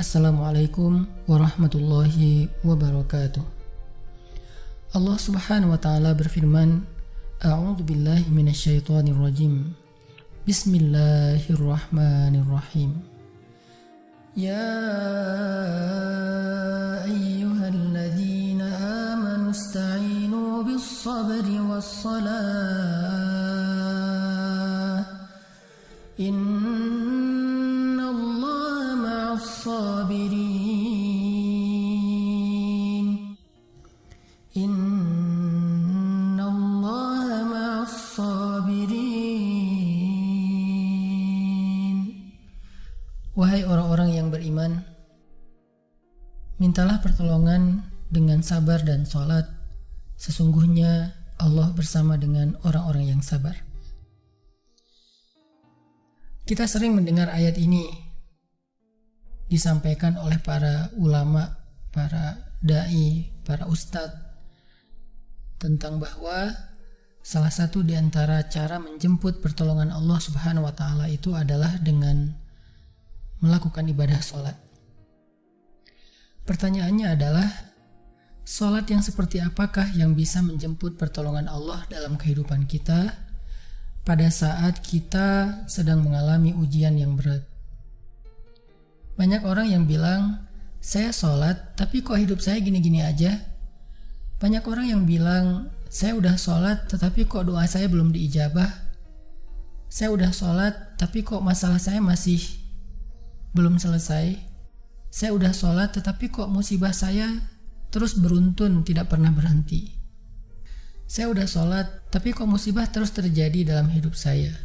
Assalamualaikum warahmatullahi wabarakatuh. Allah subhanahu wa ta'ala berfirman, A'udzu billahi minasyaitonir rajim. Bismillahirrahmanirrahim. Ya ayyuhalladzina amanu ista'inu bis-sabri was-salah. Innallaha ma'as-sabirin. Innallaha ma'as-sabirin. Wahai orang-orang yang beriman, mintalah pertolongan dengan sabar dan sholat. Sesungguhnya Allah bersama dengan orang-orang yang sabar. Kita sering mendengar ayat ini disampaikan oleh para ulama, para dai, para ustadz, tentang bahwa salah satu di antara cara menjemput pertolongan Allah Subhanahu wa Ta'ala itu adalah dengan melakukan ibadah sholat. Pertanyaannya adalah, sholat yang seperti apakah yang bisa menjemput pertolongan Allah dalam kehidupan kita pada saat kita sedang mengalami ujian yang berat? Banyak orang yang bilang, saya sholat tapi kok hidup saya gini-gini aja. Banyak orang yang bilang, saya udah sholat tetapi kok doa saya belum diijabah. Saya udah sholat tapi kok masalah saya masih belum selesai. Saya udah sholat tetapi kok musibah saya terus beruntun, tidak pernah berhenti. Saya udah sholat tapi kok musibah terus terjadi dalam hidup saya.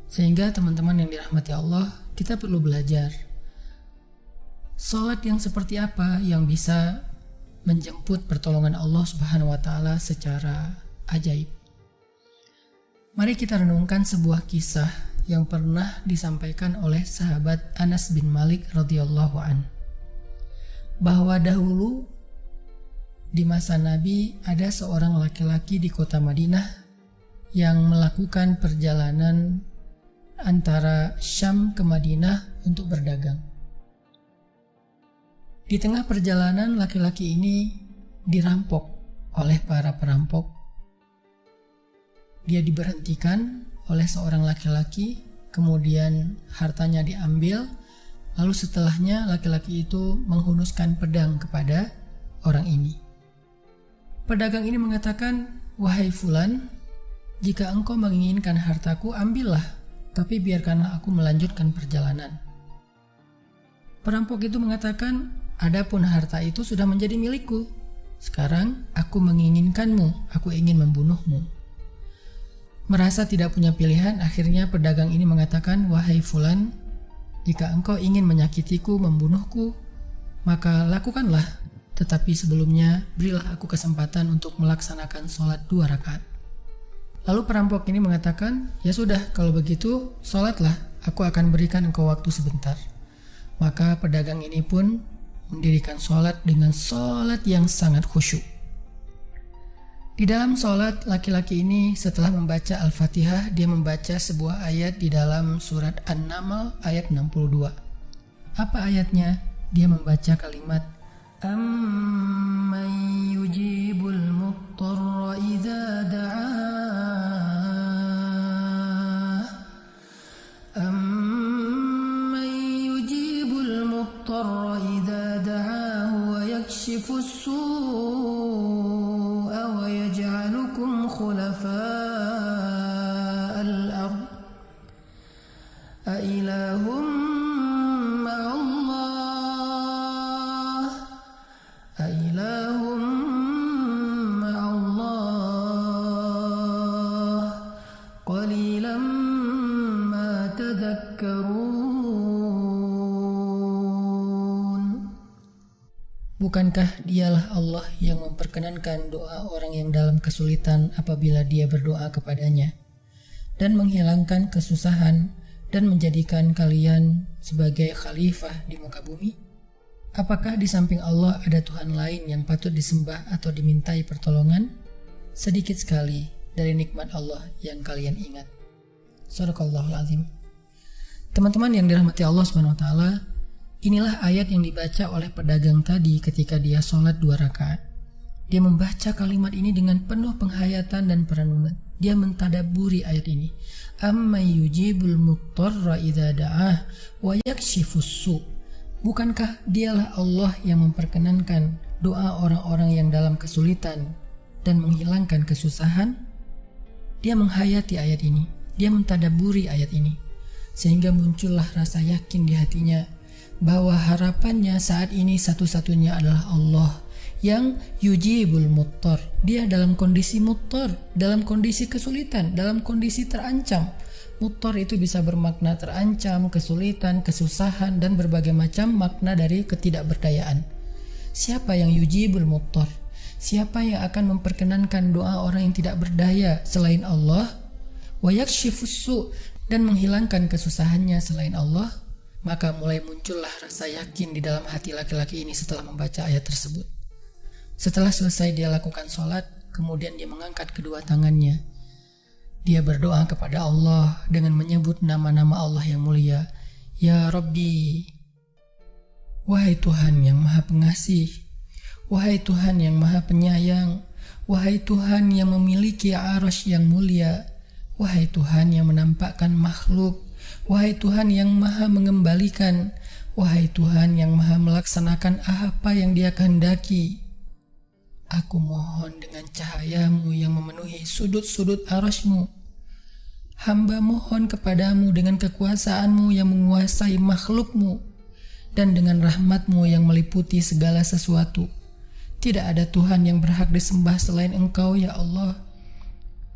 Sehingga teman-teman yang dirahmati Allah, kita perlu belajar sholat yang seperti apa yang bisa menjemput pertolongan Allah Subhanahu wa Ta'ala secara ajaib. Mari kita renungkan sebuah kisah yang pernah disampaikan oleh sahabat Anas bin Malik radhiyallahu an, bahwa dahulu di masa Nabi ada seorang laki-laki di kota Madinah yang melakukan perjalanan antara Syam ke Madinah untuk berdagang. Di tengah perjalanan, laki-laki ini dirampok oleh para perampok. Dia diberhentikan oleh seorang laki-laki, kemudian hartanya diambil, lalu setelahnya laki-laki itu menghunuskan pedang kepada orang ini. Pedagang ini mengatakan, wahai fulan, jika engkau menginginkan hartaku, ambillah, tapi biarkanlah aku melanjutkan perjalanan. Perampok itu mengatakan, adapun harta itu sudah menjadi milikku. Sekarang aku menginginkanmu, aku ingin membunuhmu. Merasa tidak punya pilihan, akhirnya pedagang ini mengatakan, wahai fulan, jika engkau ingin menyakitiku, membunuhku, maka lakukanlah. Tetapi sebelumnya berilah aku kesempatan untuk melaksanakan sholat 2 rakaat. Lalu perampok ini mengatakan, ya sudah, kalau begitu sholatlah, aku akan berikan engkau waktu sebentar. Maka pedagang ini pun mendirikan sholat dengan sholat yang sangat khusyuk. Di dalam sholat, laki-laki ini setelah membaca Al-Fatihah, dia membaca sebuah ayat di dalam surat An-Naml ayat 62. Apa ayatnya? Dia membaca kalimat, Amman yujibul muttarra idza da'ah. Amman yujibul muttarra idza da'ah wa yakshifus su'a wa yaj'alukum khulafa'al ard. A ilahum Bukankah dialah Allah yang memperkenankan doa orang yang dalam kesulitan apabila dia berdoa kepadanya, dan menghilangkan kesusahan dan menjadikan kalian sebagai khalifah di muka bumi? Apakah di samping Allah ada Tuhan lain yang patut disembah atau dimintai pertolongan? Sedikit sekali dari nikmat Allah yang kalian ingat. Shadaqallahul azim. Teman-teman yang dirahmati Allah SWT, Inilah ayat yang dibaca oleh pedagang tadi ketika dia sholat 2 rakaat. Dia membaca kalimat ini dengan penuh penghayatan dan perenungan. Dia mentadabburi ayat ini. Amman yujibul muttarra idza da'ah wa yakshifus su'. Bukankah dialah Allah yang memperkenankan doa orang-orang yang dalam kesulitan dan menghilangkan kesusahan? Dia menghayati ayat ini. Dia mentadabburi ayat ini. Sehingga muncullah rasa yakin di hatinya bahwa harapannya saat ini satu-satunya adalah Allah yang yujibul muttar. Dia dalam kondisi muttar, dalam kondisi kesulitan, dalam kondisi terancam. Muttar itu bisa bermakna terancam, kesulitan, kesusahan, dan berbagai macam makna dari ketidakberdayaan. Siapa yang yujibul muttar? Siapa yang akan memperkenankan doa orang yang tidak berdaya selain Allah? Wa yakshifus su', dan menghilangkan kesusahannya selain Allah. Maka mulai muncullah rasa yakin di dalam hati laki-laki ini setelah membaca ayat tersebut. Setelah selesai dia lakukan sholat, kemudian dia mengangkat kedua tangannya. Dia berdoa kepada Allah dengan menyebut nama-nama Allah yang mulia. Ya Rabbi, wahai Tuhan yang maha pengasih, wahai Tuhan yang maha penyayang, wahai Tuhan yang memiliki arasy yang mulia, wahai Tuhan yang menampakkan makhluk, wahai Tuhan yang maha mengembalikan, wahai Tuhan yang maha melaksanakan apa yang Dia kehendaki. Aku mohon dengan cahayamu yang memenuhi sudut-sudut arasy-Mu. Hamba mohon kepadamu dengan kekuasaanmu yang menguasai makhluk-Mu dan dengan rahmat-Mu yang meliputi segala sesuatu. Tidak ada Tuhan yang berhak disembah selain Engkau, ya Allah.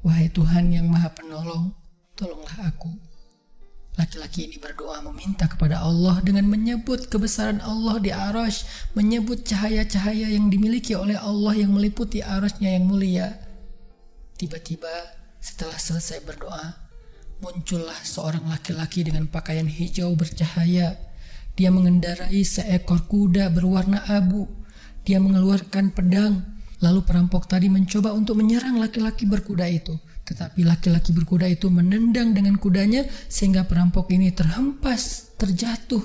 Wahai Tuhan yang maha penolong, tolonglah aku. Laki-laki ini berdoa meminta kepada Allah dengan menyebut kebesaran Allah di arasy, menyebut cahaya-cahaya yang dimiliki oleh Allah yang meliputi arasy-Nya yang mulia. Tiba-tiba setelah selesai berdoa, muncullah seorang laki-laki dengan pakaian hijau bercahaya. Dia mengendarai seekor kuda berwarna abu. Dia mengeluarkan pedang. Lalu perampok tadi mencoba untuk menyerang laki-laki berkuda itu. Tetapi laki-laki berkuda itu menendang dengan kudanya sehingga perampok ini terhempas, terjatuh.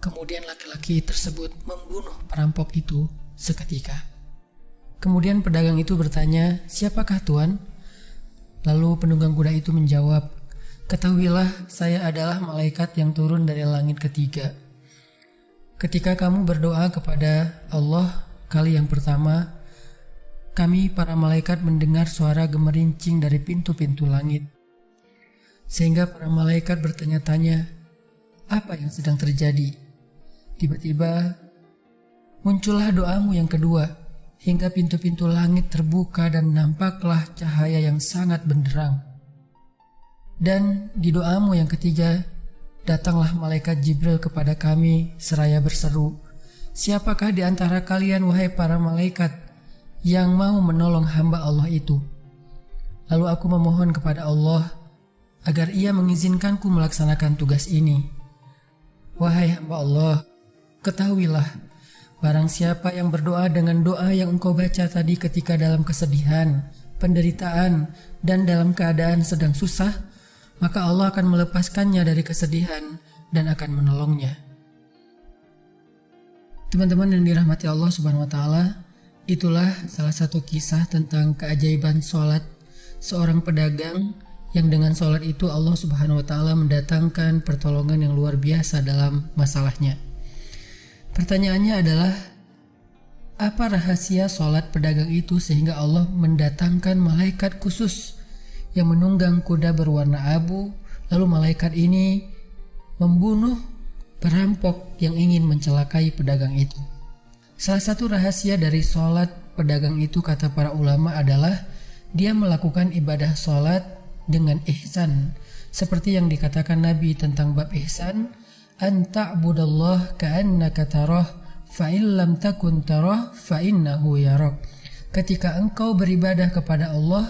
Kemudian laki-laki tersebut membunuh perampok itu seketika. Kemudian pedagang itu bertanya, "Siapakah Tuan?" Lalu penunggang kuda itu menjawab, "Ketahuilah, saya adalah malaikat yang turun dari langit ketiga. Ketika kamu berdoa kepada Allah kali yang pertama, kami para malaikat mendengar suara gemerincing dari pintu-pintu langit. Sehingga para malaikat bertanya-tanya, apa yang sedang terjadi? Tiba-tiba muncullah doamu yang kedua, hingga pintu-pintu langit terbuka dan nampaklah cahaya yang sangat benderang. Dan di doamu yang ketiga, datanglah malaikat Jibril kepada kami seraya berseru, siapakah di antara kalian wahai para malaikat yang mau menolong hamba Allah itu? Lalu aku memohon kepada Allah agar Ia mengizinkanku melaksanakan tugas ini. Wahai hamba Allah, ketahuilah, barang siapa yang berdoa dengan doa yang engkau baca tadi ketika dalam kesedihan, penderitaan, dan dalam keadaan sedang susah, maka Allah akan melepaskannya dari kesedihan dan akan menolongnya." Teman-teman yang dirahmati Allah Subhanahu wa Ta'ala, itulah salah satu kisah tentang keajaiban sholat seorang pedagang yang dengan sholat itu Allah Subhanahu wa Ta'ala mendatangkan pertolongan yang luar biasa dalam masalahnya. Pertanyaannya adalah, apa rahasia sholat pedagang itu sehingga Allah mendatangkan malaikat khusus yang menunggang kuda berwarna abu, lalu malaikat ini membunuh perampok yang ingin mencelakai pedagang itu? Salah satu rahasia dari sholat pedagang itu, kata para ulama, adalah dia melakukan ibadah sholat dengan ihsan. Seperti yang dikatakan Nabi tentang bab ihsan, an ta'budallah ka'annaka tarah fa'in lam takun tarah fa'innahu yarak. Ketika engkau beribadah kepada Allah,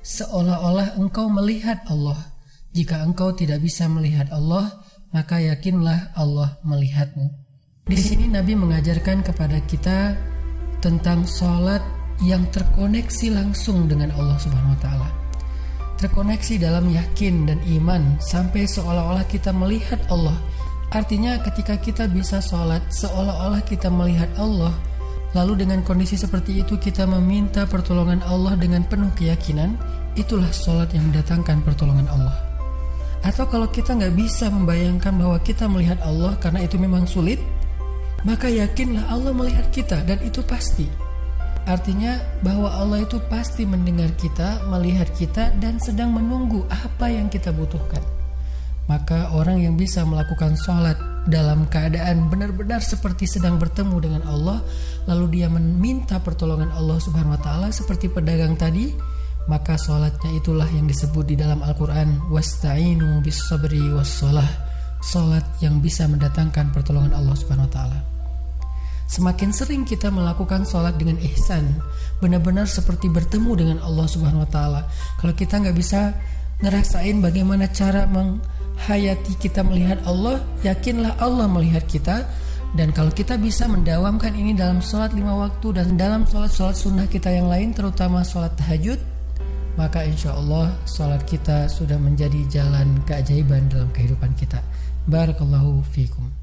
seolah-olah engkau melihat Allah. Jika engkau tidak bisa melihat Allah, maka yakinlah Allah melihatmu. Di sini Nabi mengajarkan kepada kita tentang sholat yang terkoneksi langsung dengan Allah Subhanahu wa Ta'ala. Terkoneksi dalam yakin dan iman sampai seolah-olah kita melihat Allah. Artinya ketika kita bisa sholat seolah-olah kita melihat Allah, lalu dengan kondisi seperti itu kita meminta pertolongan Allah dengan penuh keyakinan, itulah sholat yang mendatangkan pertolongan Allah. Atau kalau kita nggak bisa membayangkan bahwa kita melihat Allah karena itu memang sulit, maka yakinlah Allah melihat kita dan itu pasti. Artinya bahwa Allah itu pasti mendengar kita, melihat kita, dan sedang menunggu apa yang kita butuhkan. Maka orang yang bisa melakukan sholat dalam keadaan benar-benar seperti sedang bertemu dengan Allah, lalu dia meminta pertolongan Allah Subhanahu wa Ta'ala seperti pedagang tadi, maka sholatnya itulah yang disebut di dalam Al-Quran wasta'inu bis sabri was sholah, sholat yang bisa mendatangkan pertolongan Allah Subhanahu wa Ta'ala. Semakin sering kita melakukan sholat dengan ihsan, benar-benar seperti bertemu dengan Allah Subhanahu wa Ta'ala. Kalau kita nggak bisa ngerasain bagaimana cara menghayati kita melihat Allah, yakinlah Allah melihat kita. Dan kalau kita bisa mendawamkan ini dalam sholat 5 waktu dan dalam sholat-sholat sunnah kita yang lain, terutama sholat tahajud, maka insya Allah sholat kita sudah menjadi jalan keajaiban dalam kehidupan kita. Barakallahu fiikum.